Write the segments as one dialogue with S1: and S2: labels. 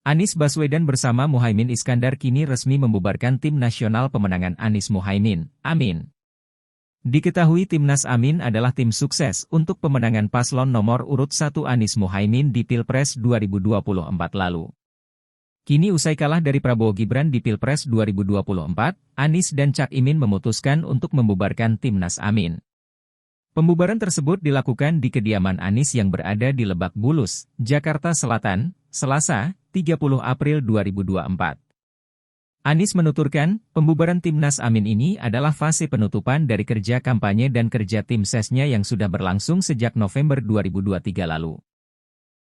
S1: Anies Baswedan bersama Muhaimin Iskandar kini resmi membubarkan Tim Nasional Pemenangan Anies Muhaimin, Amin. Diketahui Timnas Amin adalah tim sukses untuk pemenangan paslon nomor urut 1 Anies Muhaimin di Pilpres 2024 lalu. Kini usai kalah dari Prabowo Gibran di Pilpres 2024, Anies dan Cak Imin memutuskan untuk membubarkan Timnas Amin. Pembubaran tersebut dilakukan di kediaman Anies yang berada di Lebak Bulus, Jakarta Selatan, Selasa, 30 April 2024. Anies menuturkan, pembubaran Timnas Amin ini adalah fase penutupan dari kerja kampanye dan kerja tim sesnya yang sudah berlangsung sejak November 2023 lalu.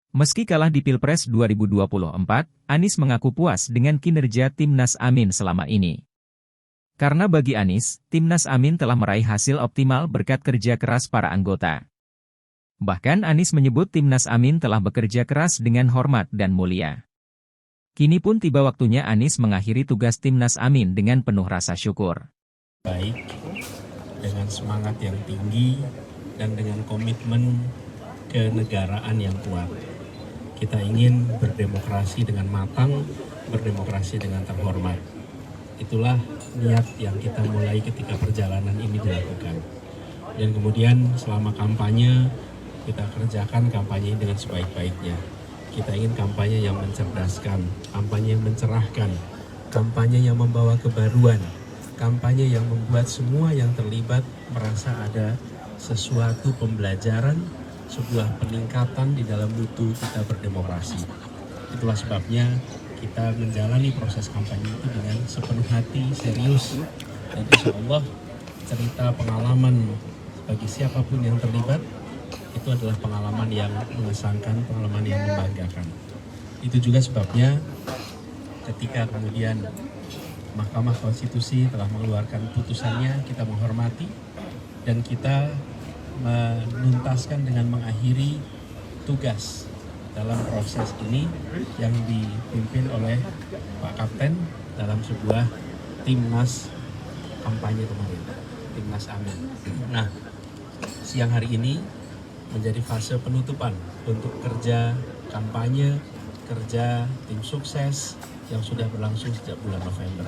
S1: Meski kalah di Pilpres 2024, Anies mengaku puas dengan kinerja Timnas Amin selama ini. Karena bagi Anies, Timnas Amin telah meraih hasil optimal berkat kerja keras para anggota. Bahkan Anies menyebut Timnas Amin telah bekerja keras dengan hormat dan mulia. Kini pun tiba waktunya Anies mengakhiri tugas Timnas Amin dengan penuh rasa syukur.
S2: Baik, dengan semangat yang tinggi dan dengan komitmen kenegaraan yang kuat. Kita ingin berdemokrasi dengan matang, berdemokrasi dengan terhormat. Itulah niat yang kita mulai ketika perjalanan ini dilakukan. Dan kemudian selama kampanye, kita kerjakan kampanye dengan sebaik-baiknya. Kita ingin kampanye yang mencerdaskan, kampanye yang mencerahkan, kampanye yang membawa kebaruan, kampanye yang membuat semua yang terlibat merasa ada sesuatu pembelajaran, sebuah peningkatan di dalam mutu kita berdemokrasi. Itulah sebabnya kita menjalani proses kampanye itu dengan sepenuh hati, serius, dan insya Allah cerita pengalaman bagi siapapun yang terlibat itu adalah pengalaman yang mengesankan, pengalaman yang membanggakan. Itu juga sebabnya ketika kemudian Mahkamah Konstitusi telah mengeluarkan putusannya, kita menghormati dan kita menuntaskan dengan mengakhiri tugas dalam proses ini yang dipimpin oleh Pak Kapten dalam sebuah timnas kampanye kemarin, Timnas Amin. Nah, siang hari ini menjadi fase penutupan untuk kerja kampanye, kerja tim sukses yang sudah berlangsung sejak bulan November.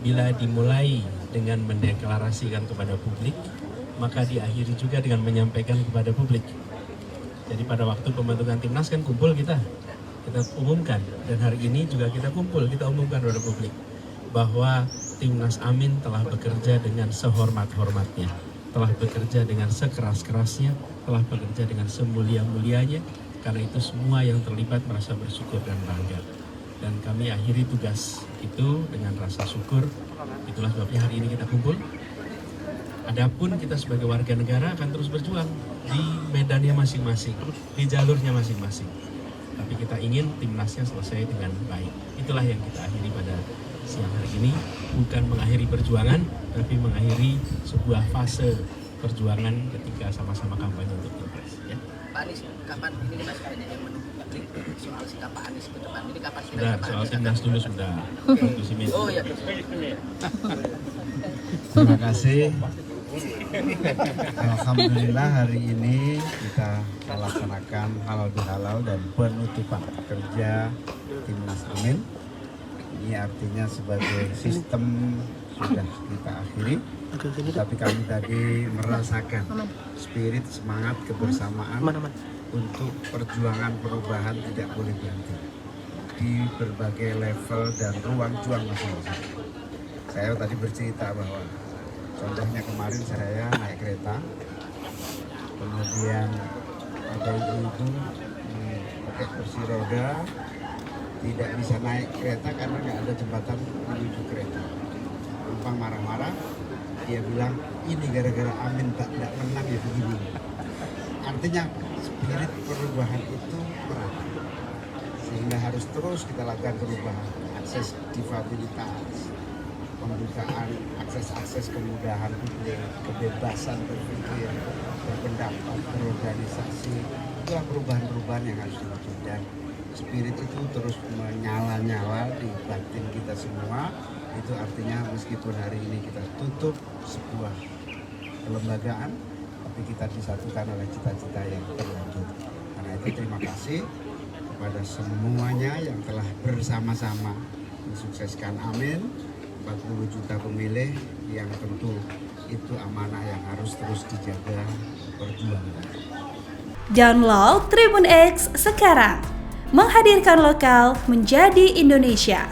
S2: Bila dimulai dengan mendeklarasikan kepada publik, maka diakhiri juga dengan menyampaikan kepada publik. Jadi pada waktu pembentukan timnas kan kumpul kita umumkan, dan hari ini juga kita kumpul, kita umumkan kepada publik bahwa Timnas Amin telah bekerja dengan sehormat-hormatnya, telah bekerja dengan sekeras-kerasnya, telah bekerja dengan semulia-mulianya. Karena itu semua yang terlibat merasa bersyukur dan bangga. Dan kami akhiri tugas itu dengan rasa syukur. Itulah sebabnya hari ini kita kumpul. Adapun kita sebagai warga negara akan terus berjuang di medannya masing-masing, di jalurnya masing-masing. Tapi kita ingin timnasnya selesai dengan baik. Itulah yang kita akhiri pada siang hari ini, bukan mengakhiri perjuangan, tapi mengakhiri sebuah fase perjuangan ketika sama-sama kampanye untuk Pilpres. Ya.
S3: Pak Anies, kapan ini Mas banyak yang menunggu publik soal sikap Pak Anies ke depan ini kapan
S2: sudah, soal timnas dulu sudah.
S3: Oh ya.
S4: Terima kasih. Alhamdulillah hari ini kita melaksanakan halal bihalal dan penutupan kerja Timnas Amin. Ini artinya sebagai sistem sudah kita akhiri, tapi kami tadi merasakan spirit semangat kebersamaan untuk perjuangan perubahan tidak boleh berhenti di berbagai level dan ruang juang masing-masing. Saya tadi bercerita bahwa contohnya kemarin saya naik kereta, kemudian ada ibu-ibu pakai kursi roda tidak bisa naik kereta karena nggak ada jembatan menuju kereta. Penumpang marah-marah, dia bilang ini gara-gara Amin tidak menang ya begini. Artinya spirit perubahan itu berat, sehingga harus terus kita lakukan perubahan, akses difabilitas, pembukaan akses kemudahan publik, kebebasan berpikir, berpendapat, berorganisasi. Itulah perubahan-perubahan yang harus dilakukan, dan spirit itu terus menyala-nyala di batin kita semua. Itu artinya meskipun hari ini kita tutup sebuah kelembagaan, tapi kita disatukan oleh cita-cita yang terlanjut. Karena itu terima kasih kepada semuanya yang telah bersama-sama mensukseskan Amin, 40 juta pemilih yang tentu itu amanah yang harus terus dijaga, perjuangkan.
S5: Download Tribun X sekarang, menghadirkan lokal menjadi Indonesia.